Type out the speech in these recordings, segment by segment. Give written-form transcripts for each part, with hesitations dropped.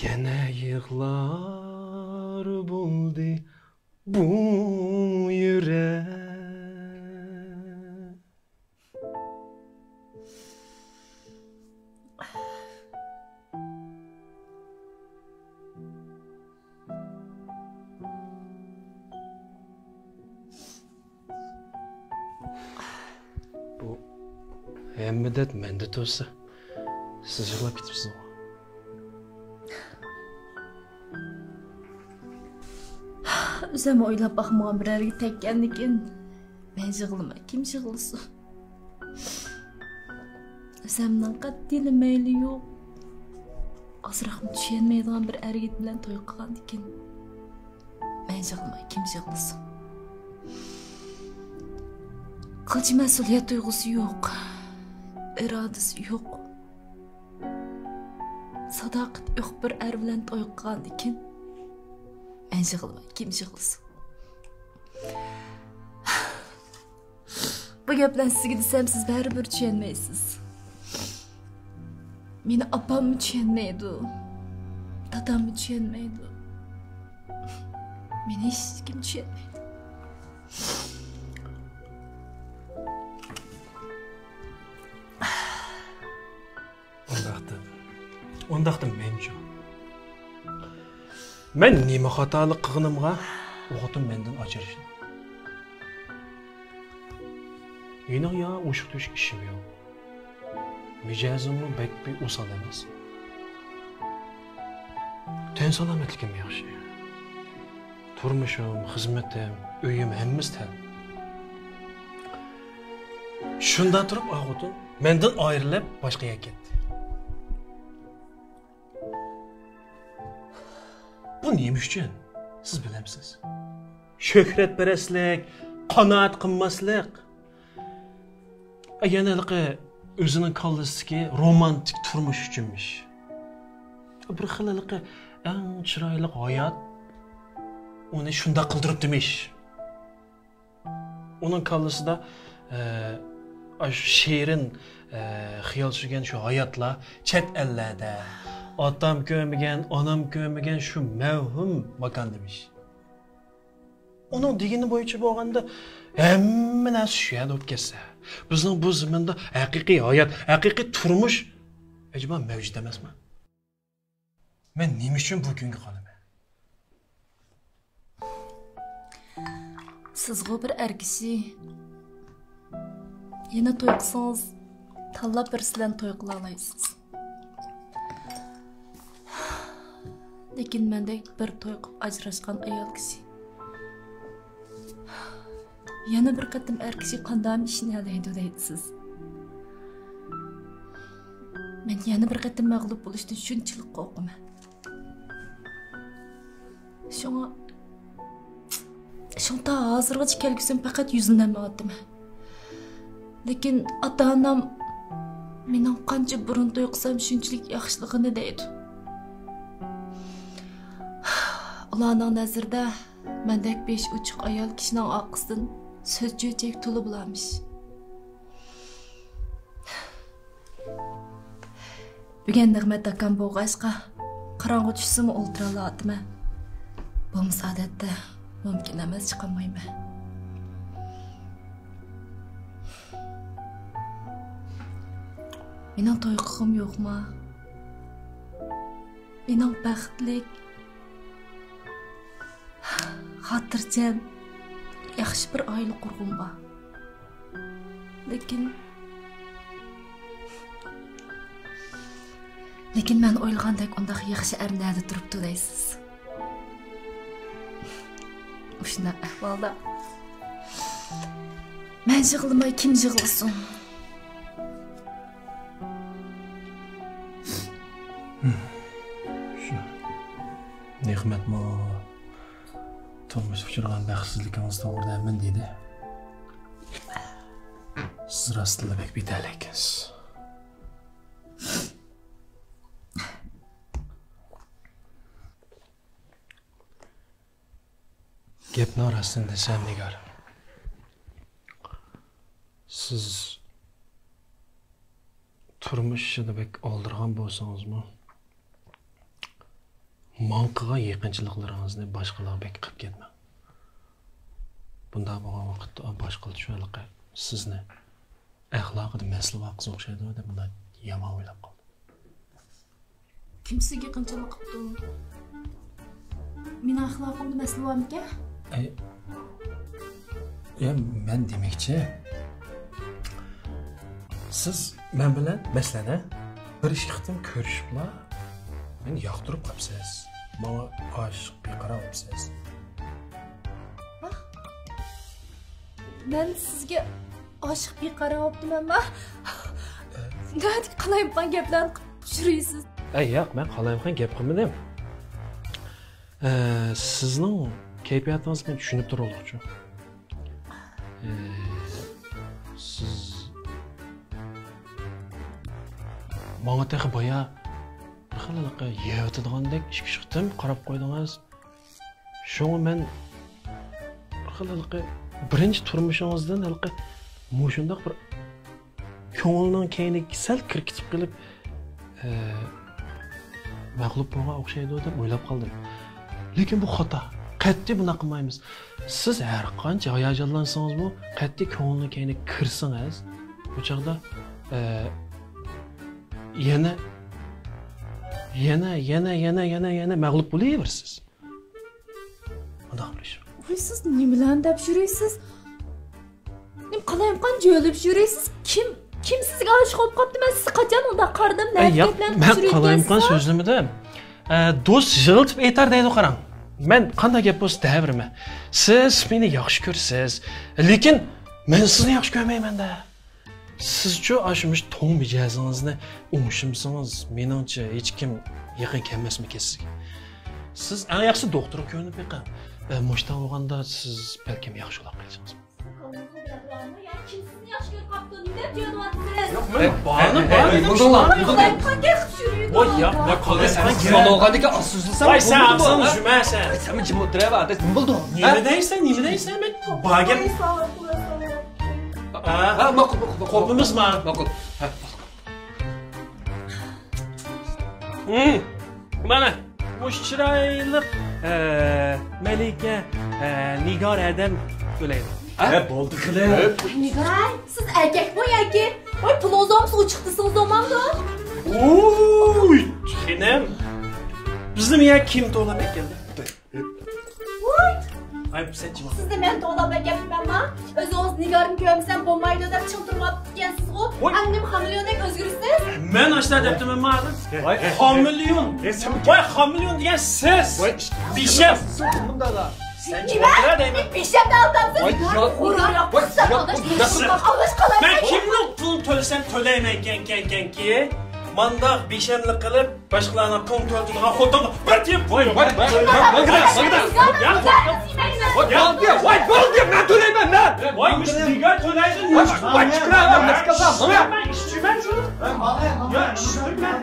Yana yığlar buldu bu yürek. Bu hemmedet mendet olsa siz yığlap ketipsiz o. Özüm oylap bakmağım bir ergi tekkendikin. Ben yığılıma kim yığılsın? Özümden qattiyli meyli yok. Azraqım düşenmeydiğen bir ergit bilen toy qıqandikin. Ben yığılıma kim yığılsın? Qılcı məsuliyet duygusu yok. İradesi yok. Sadaqat yok bir er bilen toy qıqandikin. Ben yığılıma kim yığılsın? Bu gaplarni sizga desam siz baribir tushunmaysiz. Meni opammi tushunmaydi. Dadammi tushunmaydi. Meni hech kim tushunmaydi. Ondaqda menjo. Men nima xatolik qilganimga o'g'lim mendan ajrashdi. Mening ya o'shiq to'shik ishim yo'q. Mijozimni bekbi o'sal emas. Ten salomatligim yaxshi. Turmushim, xizmatim, uyim hammasi tan. Shunda turib o'g'lim mendan ayrilib boshqa yerga ketdi. Bu neymiş üçün? Siz bilemsiz. Şöhretperestlik, qanoat qilmaslik. Yanılıqı özünün kallasiki romantik turmuş üçünmüş. Bir xilaliqi eng chiroyli hayat onu shunda qildirib demiş. Onun kallasida şehrin xiyal sürgen şu hayatla chet ellerde atam ko'rmagan, onam ko'rmagan şu mevhum makan demiş. Onun degini bo'yicha bo'lganda hamma narsa shu yerda bo'lib ketsa, bizning bu zamonda haqiqiy hayot, haqiqiy turmush acaba mavjud emasmi? Men nima uchun bu kunga qolaman? Sizga bir erkisi yana to'y qilsangiz tanlab birisidan to'y qila olasiz. Lekin mendek bir to'y qilib ajrashgan ayol kishi yana bir qatim er kishi qanday ishni alaydi deysiz. Men yana bir qatim mag'lub bo'lishdan shunchalik qo'rqaman. Şunda hazırgacha kelgusim faqat yuzinlamayaptim. Lekin ota-onam mening qancha burun to'y qilsam shunchalik yaxshiligini deydi. Ularning nazarida mendek besh uchuq ayol kishining orqasidan söz cho'chak to'la bo'larmish. Bugun Nig'mat akam bo'g'ashqa qorong'i tushsimi o'ltira oladimi? Bu odatda mumkin emas, chiqolmayman. Mening to'y qilg'im yo'qmi? Mening baxtlik, xotirjam, yaxshi bir oila qurg'im bor. Lekin men o'ylagandek undaq yaxshi erlarda turibdi deysiz. Shunday ahvolda men yig'lamay kim yig'lasin? Shu Nig'matmi turmush uchirgan baxtsizligingiz to'g'ridanmi dedi. Siz rostla bek bital ekansiz. Gapni orasidan desam Nigar. Siz turmush ishida bek oldirgan bo'lsangizmi? Manqığa yaqinchiliklarınızı başqalarga bek qilib ketmang. Bunda bo'lgan vaqtda boshqalar shunaqa sizni axloqida masli vaqt o'xshaydi deb bunday yomon o'ylab qoldi. Kim sizga qanchalik qildi? Meni axloqimda masli bormi-ki? Men demoqchi, siz men bilan masalan bir ish qitim ko'rishiblar. Men yoqtirib qolibsiz. Menga oshiq beqaror bo'libsiz. Men sizga oshiq beqaror bo'libman. Nima qilayotgan gaplarni tushirasiz? Yo'q, men qalayotgan gap qilmadim. Sizning kayfiyatingizni men tushunib turmoqchi. Siz menga texi boya xalaqqa yeyotganidek ishga chiqdim, qarab qo'ydingiz. Shuni men xalaqqa birinchi turmushingizdan halqa mushundaq bir ko'ngilning keyniga sal kirkitib qilib mag'lub bo'lgan o'xshaydi deb o'ylab qoldim. Lekin bu xato. Qat'iy buni qilmaymiz. Siz har qancha hayajonlansangiz bu qat'iy ko'ngilning keyniga kirsangiz, bu chaqda yana mag'lub bo'laverasiz. Bunday qilish. Siz nimalarni deb yurasiz? Nim qalayotgan jo'lib yurasiz? Kim sizga oshiq bo'lib qopti? Men sizni qachon unda qardim, nafratlanib men qalayotgan so'zimda do'st yig'ilib aytar deydi qarang. Men qanday gap bo'lsa davrima. Siz meni yaxshi ko'rsiz, lekin men sizni yaxshi ko'rmayman-da. Siz-chu ashimish to'ng mijozingizni o'ngishimsiz, meningcha hech kim yaqin kelmasmi sizga. Siz eng yaxshi doktor ko'rinib beqam. Mushtan bo'lganda siz balkim yaxshi uloq qilashingiz. Kim sizni yaxshi ko'rib qopti deb jo'nayapsiz? Yo'q, men borni voy ya, ne qalaysan? Salog'adagi asuzilsam. Voy sen afsan jumasan. Sen jim o'tiraba, nima bo'ldi? Nima deysan? Men bag'am. Ma'qul. Qo'pimizmi? Ma'qul. Mana bu chiroyli Malika Nigor adam to'laydi. Bo'ldi qilib. Nigor, siz erkakmi yoki? Voy plozomsiz uchiqdisiz zamonda? Oy, xinem. Bizim ya kim to'lab ekan? Voy, ayb senchimi? sizni men to'lab ekanmanmi? O'zingiz Nigorni ko'rsam bo'lmaydi deb chiltirib ekansiz-ku. Annem hamilyonek o'zgirsiz? Men ashta debdiman, ma'lum. Voy, hamilyon. Voy, hamilyon degan siz. Voy, bisham. Bundalar. Sen kimga deyman? Bishapda aldamsiz. Voy, Men kimning pulini to'lasam to'layman ekan-ki? Mandaq beshamlik qilib, boshqalarning pulini to'ldirgan xotin bir tiyib qo'y. Voy, bo'ldi, men to'layman, men. Voy, Nigor to'laydi. Voy, chiqiraman, men Men ishchiman shu. Ya, ishchiman.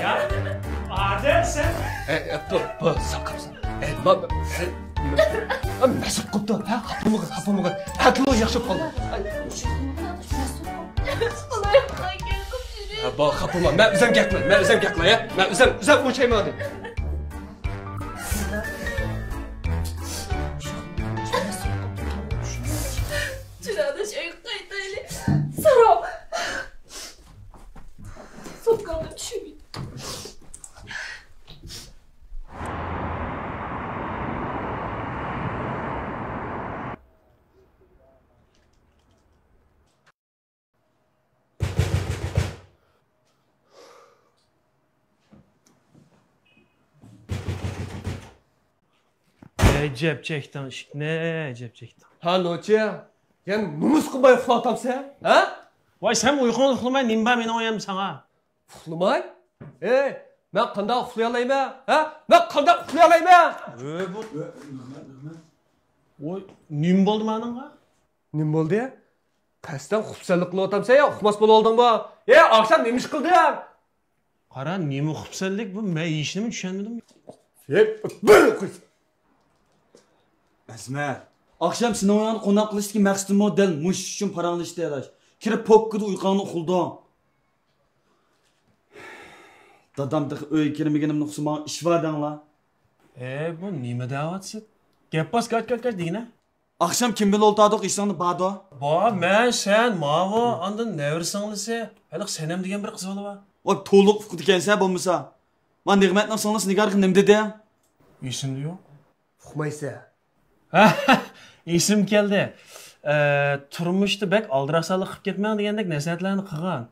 Ya, adil sen. Bu saqamsan. Nasib qildi, xafamag'in. Hatlo yaxshi qoldi. Bak xafama, men o'zim gapman, ya. Men o'zim o'chayman deb. Chirada şey qaytayli. So'rab. So'kkamda tushib. Cep çektin, ne cep çektin? Ha, noche. Yani numus qilmay uxlatamsan, ha? Voy, sen uyqun uxlamay, nimba meni oyandim sana. Uxlamay? Men qanday uxlay olayman? Ha? Men qanday uxlay olayman? Bu. Voy, nim bo'ldi meningga? Nim bo'ldi? Qasdan xufsanlik qilyapsan ya, uxmas bo'lib oldingmi? Oqshom nima ish qilding? Qara, nima xufsanlik bu? Men ishni tushunmadim. Azmat, akşam sinovdan qo'noq qilishga maqsadim dal mush uchun paranglashdi alash. Kirib pokkida uyqongni uxuldim. Dadamda uy kirmaganimni uxsama ish vardinglar. Bu nima da'vatsi? Gap bas kaç degina. Akşam kim bilan o'ltirdik ishingni bado. Men, sen, Mavo, andan nevrisinglisi. Hali sen ham degan bir qiz bola bor. O to'liq uqdi ekansa bo'lmasa. Men Nig'matning singlisi Nigar nima dedi? Esimda yo'q. Uqmaysa. Esim keldi. Turmushda bak aldiraqsalik qilib ketmang degandek nasihatlarni qilgan.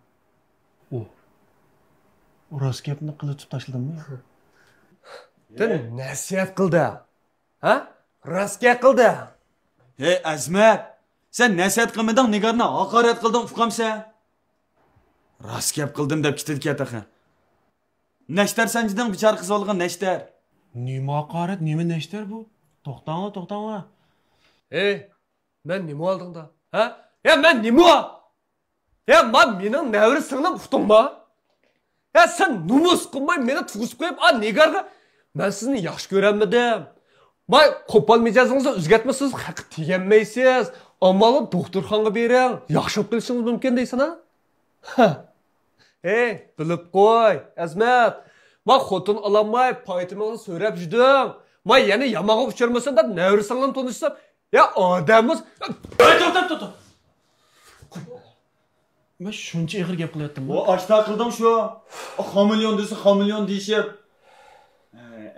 Rost gapni qilib tashladimmi? Sen nasihat qildi. Ha? Rost gap qildi. Hey Azmat, sen nasihat qilmading Nigarni haqorat qilding uqamsa? Rost gap qildim deb ketdi ketaqa. Nashtar sanjiding bichora qiz olgan nashtar. Nima haqorat, nima nashtar bu? To'xtanglar. Men nima oldingda? Ha? Men nima? Mening nevri singlim uqdingmi? Sen numus qilmay meni tug'isib qo'yib, Nigarga men sizni yaxshi ko'ramidim. Qo'pol mijozingizni o'zgartmasiz, haqi teganmaysiz. Ammo doktorxonaga bering. Yaxshi bo'lib kelishingiz mumkin deysan, ha? Bilib qo'y, Azmat. Men xotin ololmay, paytimni so'rab yurdim. Men yana yamaga uchirmasin deb nevri singlim tanishsam, odamimiz To'xtab. Men shuncha ig'ir gap qilyaptim. O ashta qildim shu. Xamilyon desa xamilyon deyishib.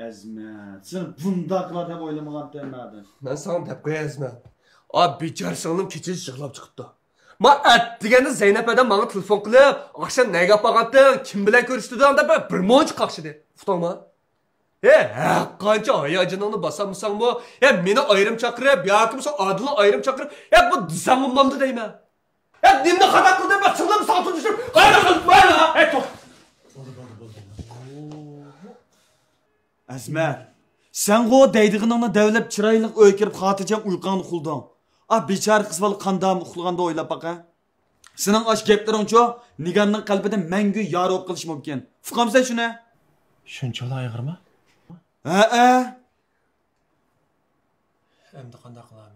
Azmat, sen bundaqlar deb o'ylamagandim men. Men sana deb qo'yay, Azmat. Bechor singlim kechish yig'lab chiqibdi. Men atdiganda Zaynab adam menga telefon qilib, "Axsham nega qolganding? Kim bilan ko'rishding?" deb bir monch qaqshidi. Uqdingmi? Qancha hayajoningni bosamsan bu? Meni ayrim chaqirib, yoki bo'lsa Odilni ayrim chaqirib, bu desangimamdi deyman. Nimni xato qildim, men singlim sotib tushib, qayda qilmayman. To'xta. Azmat, sen o deydig'iningni davlab chiroyli o'y kirib xotirjam uyqongni uxlding. Bechora qiz bola qandam uxlaganda o'ylab baqa. Sening osh gaplaringcha Nigarning qalbida mangu yor bo'lib qilish mumkin. Uqamsan shuni? Shunchalar ig'irmi? Endi qanday qilaman?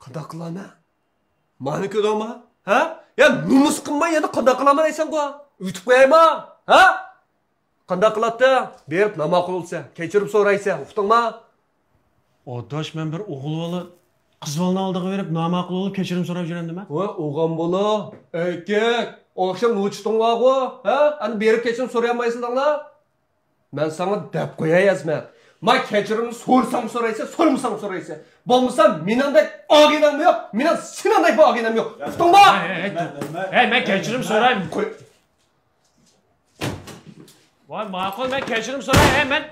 Qanday qilaman? Mani ko'rama? Ha? Numus qilmay yana qanday qilaman deysan-ku? Uytib qo'yaymi? Ha? Qanday qiladi? Berib nima qilsa, kechirib so'raysa, uqdingmi? Odosh men bir o'g'il bola qiz bolani oldiga berib, noma'qul bo'lib kechirim so'rab yurandimi? O'g'on bola, erkak, oqshom o'chitdinglar-ku, ha? Ani berib kechirim so'rayolmaysizlar. Men sana deb qo'yay, Azmat. Men kechirimni so'rsam so'raysa, so'rmasam so'raysa. Bo'lmasa meningdek og'inam yo'q, mening seningdek og'inam yo'q. Uqdingmi? Men kechirim so'rayman. Voy, ma'qul, men kechirim so'ray. Men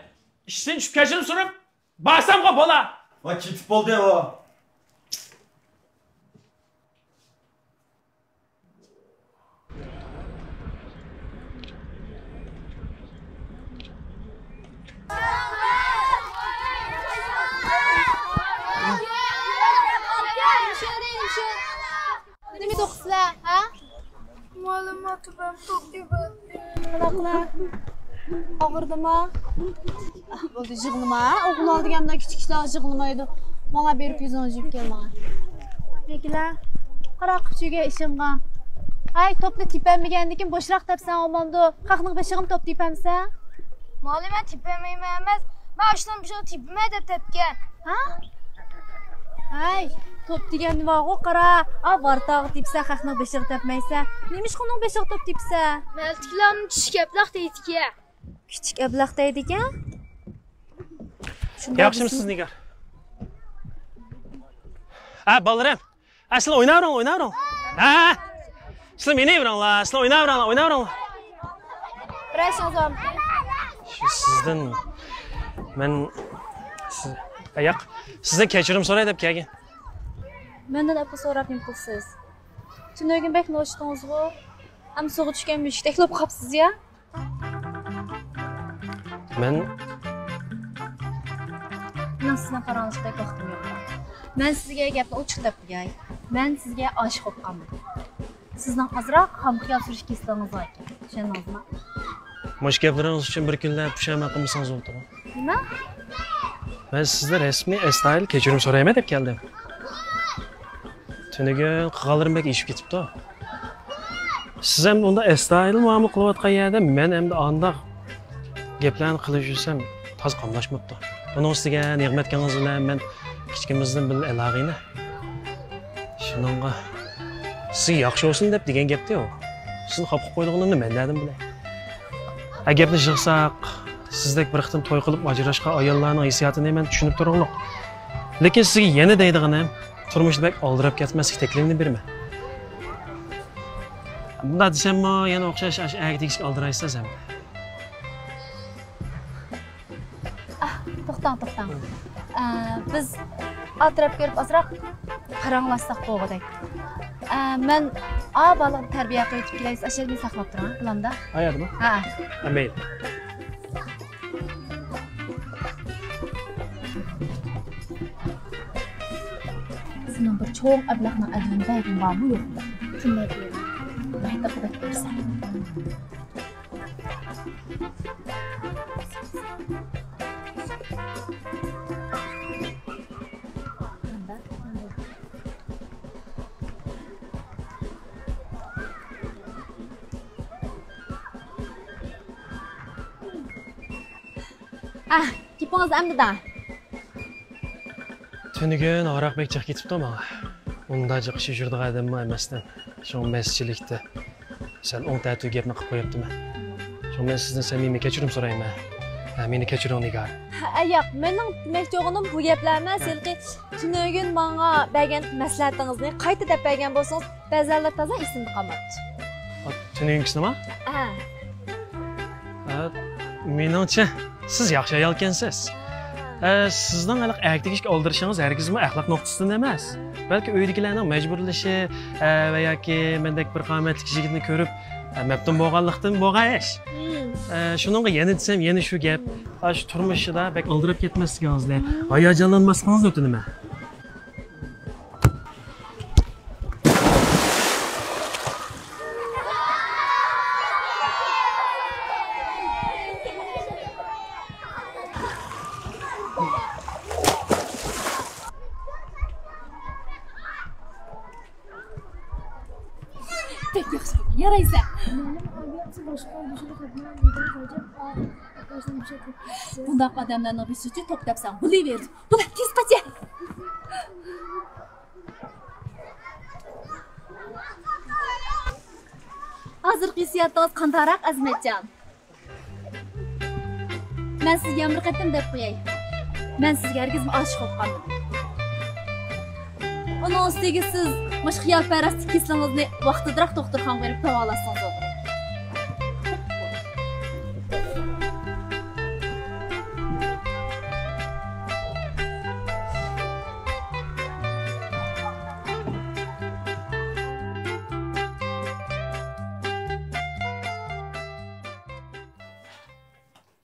ishdan tushib kechirim so'rab, barsamga bola. Va ketib bo'ldi o. Nima to'qsizlar, ha? Ma'lumot bilan to'qib. Qanaqalar? Og'irdimi? Bo'ldi, yig'lama. O'g'il oldigandan kichiklar yig'lamaydi. Menga berib yuzini yeb kelmagan. Beklar, qara qipchiga ishimga. Hay, topni tepamagandikin bo'shroq tepsan olmamdi. Qaqning beshig'im top tepamsan? Ma'lumot tepamayman emas. Men ashdan bir şey tepmay deb tepgan. Ha? Hay, top degan nima-ku qara. Vartog'i tepsa, qaqning beshig'i tepmaysa. Nemish qonun beshig'i top tepsa? Maltiklarni kichik ablah deydi-ki. Kichik ablah deydi-ki? Yaxshimisiz, Nigar? Bolalar, sizlar o'ynayvering. Ha? Sizlar meni yeyveringlar, sizlar o'ynayveringlar. Birashingizam. Sizdan men sizdan kechirim so'ray deb kelgan. Mendan apa so'rab nima qilsiz? Tunogin bek noshdingiz-ku. Ham suvga tushgan mushukdek bo'lib qolibsiz-ya. Men sizdan qarangizda vaqtim yo'q. Men sizga gapni ochiq deb qo'yay. Men sizga oshiq bo'lib qoldim. Sizdan ozroq hamxiyol surishga istingiz bor ekan. Tushundingizmi? Mosh gaplaringiz uchun bir kunlar pushaymon qilmasangiz bo'ladi. Nima? Men sizdan rasmiy style kechirim so'rayman deb keldim. Tunugun qilganlarim bek ishib ketibdi. Siz ham unda style muomala qilayotgan yerda men endi anda gaplarni qilib yursam toz qamlashmabdi. Bunun üstüge nimetkanız bilen ben kichkimizdan bir elag'ini. Shuningga siz yaxshi olsun deb degan gapda yo'q. Sizni xafa qo'ydiganimni men dedim bilay. Ha gapni yig'sak, sizdek bir qitim to'y qilib ajrashgan ayollarning hissiyotini men tushunib turibman. Lekin sizga yana deydiganim, turmushda bek oldirab ketmaslik taklifini berma. Bunda desammi, yana o'xshash ag'dikishga oldiraysiz ham. To'xtang. Biz atraf ko'rib ozroq qarang'lashsak bo'lg'uday. Men balani tarbiya qilib kelaysiz, ashadni saqlab turaman planda. Ayadimi? Ha. Mayli. Senin bir çoğun ablaqning adını baygın bormi yo'qmi? Shunday deyman. Mayda qilib bersan. Gapingiz amdida. Tunigun aroq bek chiqib ketibdi menga. Unda jiqishib yurdigan odammi emasdan. Shu meschilikda sal 10 ta gapni qilib qo'yibdiman. Shu men sizdan samimiy kechirim so'rayman. Meni kechiring Nigar. Yo'q, mening demoqchig'im bu gaplar emas, balki Tunigun menga bergan maslahatingizni qayta deb bergan bo'lsangiz, ba'zanlar toza esimda qolmabdi. Tunugungiz nima? Ha. Meningcha siz yaxshi ayol ekansiz. Sizning aniq ag'dikishga oldirishingiz hargizmi axloq nuqtasidan emas. Balki uydagilarning majburlashi va yoki mendek bir qomatli yigitni ko'rib mabtun bo'lganlikdan bo'lgan ish. Shuningga yana desam, yana shu gap. Shu turmushida bek oldirib ketmasligingizda hayajonlanmasligingizni o'tinaman. Tek yaxshi yaraysa. Bundaq odamlarning besichi to'xtabsan, bo'laverdi. Buni tez qacha. Hozirgi hissiyotingiz qandaroq Azmatjon? Men sizga bir qatam deb qo'yay. Men sizga hargizmi oshiq bo'lganman. Onun üstüge siz maş xiyalperestlik hissingizni vaqtidaroq doktorxonaga berib davolasangiz o'g'ri.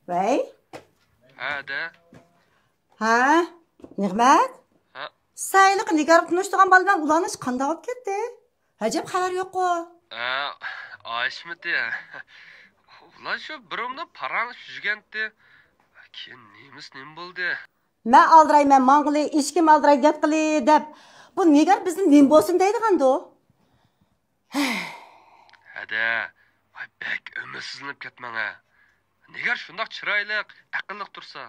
Vay? Da. Ha? Nig'mat? Sayliq Nigar tunuştuğan baldan ulanış qanday olib ketdi? Hajab xabar yo'q-ku. Ayshmidi. Ular shu biromda parangiz yurgandi. Keyin nima bo'ldi? Men aldirayman, mang'ili, ishkim aldiray gap qili deb. Bu Nigar bizni nim bo'lsin deydigandi-ku. Hada, voy bek umidsiznib ketmang-a. Nigar shundoq chiroyli, aqlli tursa,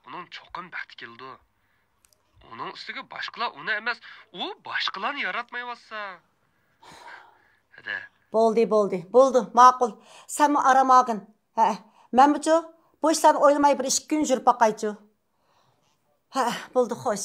uning cho'qim baxti keldi. Onun üstüge başkalar onu emas, o başkalarını yaratmayıvassa. Hadi. Buldu, ma'qul. Sen mi aramagın? Men bucu, bu işlerini oylamay bir 2 gün jürüp bakaycı. Buldu, hoş.